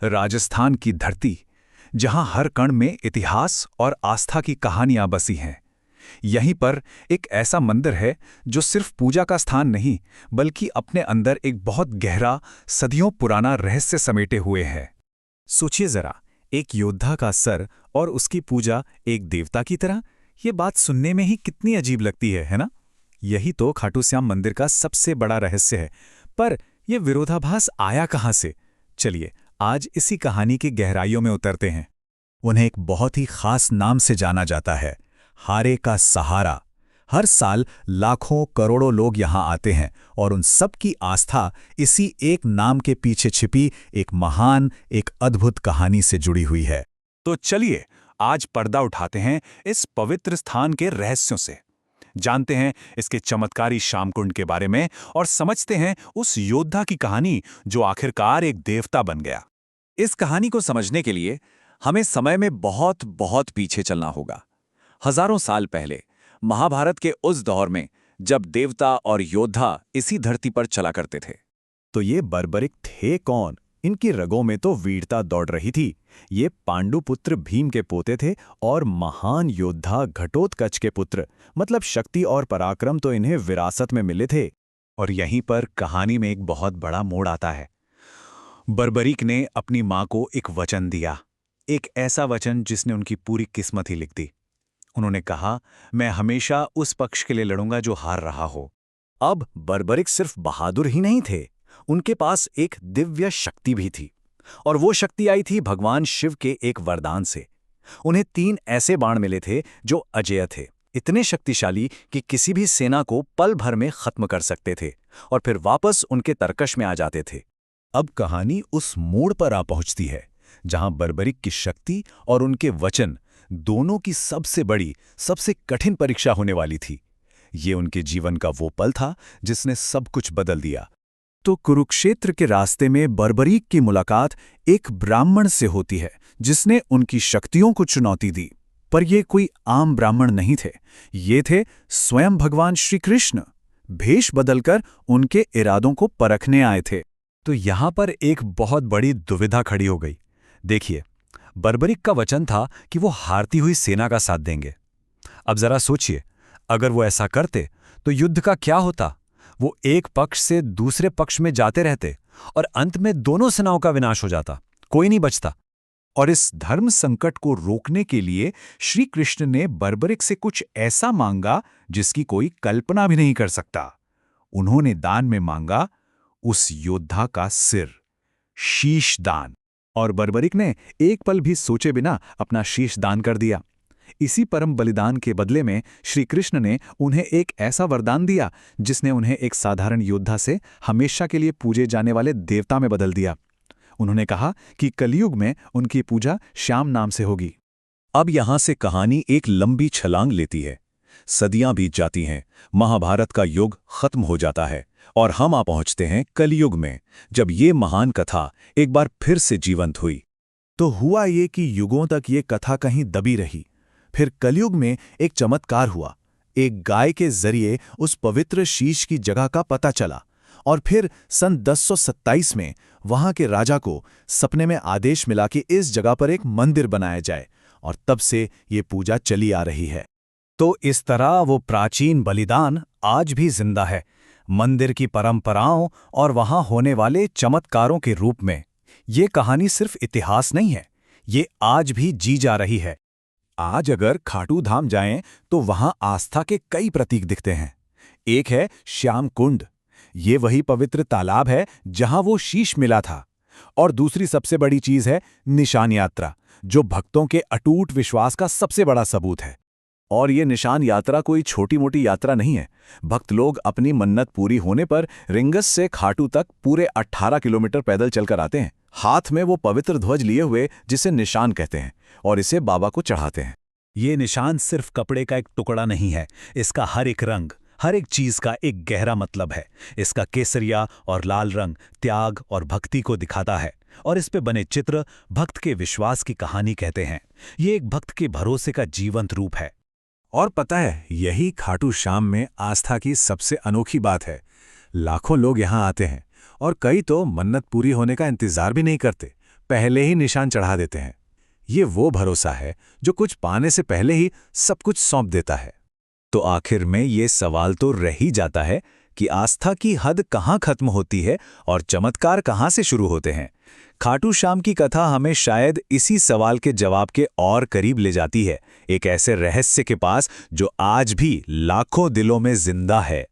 राजस्थान की धरती, जहां हर कण में इतिहास और आस्था की कहानियां बसी हैं। यहीं पर एक ऐसा मंदिर है जो सिर्फ पूजा का स्थान नहीं, बल्कि अपने अंदर एक बहुत गहरा, सदियों पुराना रहस्य समेटे हुए है। सोचिए जरा, एक योद्धा का सर और उसकी पूजा एक देवता की तरह। ये बात सुनने में ही कितनी अजीब लगती है ना? यही तो खाटू श्याम मंदिर का सबसे बड़ा रहस्य है। पर यह विरोधाभास आया कहां से? चलिए आज इसी कहानी की गहराइयों में उतरते हैं। उन्हें एक बहुत ही खास नाम से जाना जाता है, हारे का सहारा। हर साल लाखों करोड़ों लोग यहां आते हैं और उन सब की आस्था इसी एक नाम के पीछे छिपी एक महान, एक अद्भुत कहानी से जुड़ी हुई है। तो चलिए आज पर्दा उठाते हैं इस पवित्र स्थान के रहस्यों से, जानते हैं इसके चमत्कारी श्यामकुंड के बारे में और समझते हैं उस योद्धा की कहानी जो आखिरकार एक देवता बन गया। इस कहानी को समझने के लिए हमें समय में बहुत बहुत पीछे चलना होगा। हजारों साल पहले, महाभारत के उस दौर में, जब देवता और योद्धा इसी धरती पर चला करते थे। तो ये बर्बरिक थे कौन? इनकी रगों में तो वीरता दौड़ रही थी। ये पांडुपुत्र भीम के पोते थे और महान योद्धा घटोत्कच के पुत्र, मतलब शक्ति और पराक्रम तो इन्हें विरासत में मिले थे। और यहीं पर कहानी में एक बहुत बड़ा मोड़ आता है। बर्बरीक ने अपनी मां को एक वचन दिया, एक ऐसा वचन जिसने उनकी पूरी किस्मत ही लिख दी। उन्होंने कहा, मैं हमेशा उस पक्ष के लिए लड़ूंगा जो हार रहा हो। अब बर्बरिक सिर्फ बहादुर ही नहीं थे, उनके पास एक दिव्य शक्ति भी थी। और वो शक्ति आई थी भगवान शिव के एक वरदान से। उन्हें 3 ऐसे बाण मिले थे जो अजेय थे, इतने शक्तिशाली कि किसी भी सेना को पल भर में खत्म कर सकते थे और फिर वापस उनके तरकश में आ जाते थे। अब कहानी उस मोड़ पर आ पहुंचती है जहां बर्बरिक की शक्ति और उनके वचन दोनों की सबसे बड़ी, सबसे कठिन परीक्षा होने वाली थी। ये उनके जीवन का वो पल था जिसने सब कुछ बदल दिया। तो कुरुक्षेत्र के रास्ते में बर्बरीक की मुलाकात एक ब्राह्मण से होती है जिसने उनकी शक्तियों को चुनौती दी। पर ये कोई आम ब्राह्मण नहीं थे, ये थे स्वयं भगवान श्री कृष्ण। भेष बदलकर उनके इरादों को परखने आए थे। तो यहां पर एक बहुत बड़ी दुविधा खड़ी हो गई। देखिए, बर्बरिक का वचन था कि वो हारती हुई सेना का साथ देंगे। अब जरा सोचिए, अगर वो ऐसा करते तो युद्ध का क्या होता? वो एक पक्ष से दूसरे पक्ष में जाते रहते और अंत में दोनों सेनाओं का विनाश हो जाता, कोई नहीं बचता। और इस धर्म संकट को रोकने के लिए श्री कृष्ण ने बर्बरिक से कुछ ऐसा मांगा जिसकी कोई कल्पना भी नहीं कर सकता। उन्होंने दान में मांगा उस योद्धा का सिर, शीश दान। और बर्बरिक ने एक पल भी सोचे बिना अपना शीश दान कर दिया। इसी परम बलिदान के बदले में श्री कृष्ण ने उन्हें एक ऐसा वरदान दिया जिसने उन्हें एक साधारण योद्धा से हमेशा के लिए पूजे जाने वाले देवता में बदल दिया। उन्होंने कहा कि कलयुग में उनकी पूजा श्याम नाम से होगी। अब यहां से कहानी एक लंबी छलांग लेती है। सदियां बीत जाती हैं, महाभारत का युग खत्म हो जाता है और हम आ पहुंचते हैं कलयुग में, जब ये महान कथा एक बार फिर से जीवंत हुई। तो हुआ ये कि युगों तक ये कथा कहीं दबी रही। फिर कलयुग में एक चमत्कार हुआ। एक गाय के जरिए उस पवित्र शीश की जगह का पता चला और फिर सन 1027 में वहां के राजा को सपने में आदेश मिला कि इस जगह पर एक मंदिर बनाया जाए और तब से ये पूजा चली आ रही है। तो इस तरह वो प्राचीन बलिदान आज भी जिंदा है, मंदिर की परंपराओं और वहां होने वाले चमत्कारों के रूप में। ये कहानी सिर्फ इतिहास नहीं है, ये आज भी जी जा रही है। आज अगर खाटू धाम जाएं तो वहां आस्था के कई प्रतीक दिखते हैं। एक है श्याम कुंड, ये वही पवित्र तालाब है जहां वो शीश मिला था। और दूसरी सबसे बड़ी चीज है निशान यात्रा, जो भक्तों के अटूट विश्वास का सबसे बड़ा सबूत है। और ये निशान यात्रा कोई छोटी मोटी यात्रा नहीं है। भक्त लोग अपनी मन्नत पूरी होने पर रिंगस से खाटू तक पूरे 18 किलोमीटर पैदल चलकर आते हैं, हाथ में वो पवित्र ध्वज लिए हुए जिसे निशान कहते हैं, और इसे बाबा को चढ़ाते हैं। ये निशान सिर्फ कपड़े का एक टुकड़ा नहीं है, इसका हर एक रंग, हर एक चीज का एक गहरा मतलब है। इसका केसरिया और लाल रंग त्याग और भक्ति को दिखाता है, और इस पे बने चित्र भक्त के विश्वास की कहानी कहते हैं। ये एक भक्त के भरोसे का जीवंत रूप है। और पता है, यही खाटू श्याम में आस्था की सबसे अनोखी बात है। लाखों लोग यहाँ आते हैं और कई तो मन्नत पूरी होने का इंतजार भी नहीं करते, पहले ही निशान चढ़ा देते हैं। ये वो भरोसा है जो कुछ पाने से पहले ही सब कुछ सौंप देता है। तो आखिर में ये सवाल तो रह ही जाता है कि आस्था की हद कहाँ खत्म होती है और चमत्कार कहाँ से शुरू होते हैं। खाटू श्याम की कथा हमें शायद इसी सवाल के जवाब के और करीब ले जाती है, एक ऐसे रहस्य के पास जो आज भी लाखों दिलों में जिंदा है।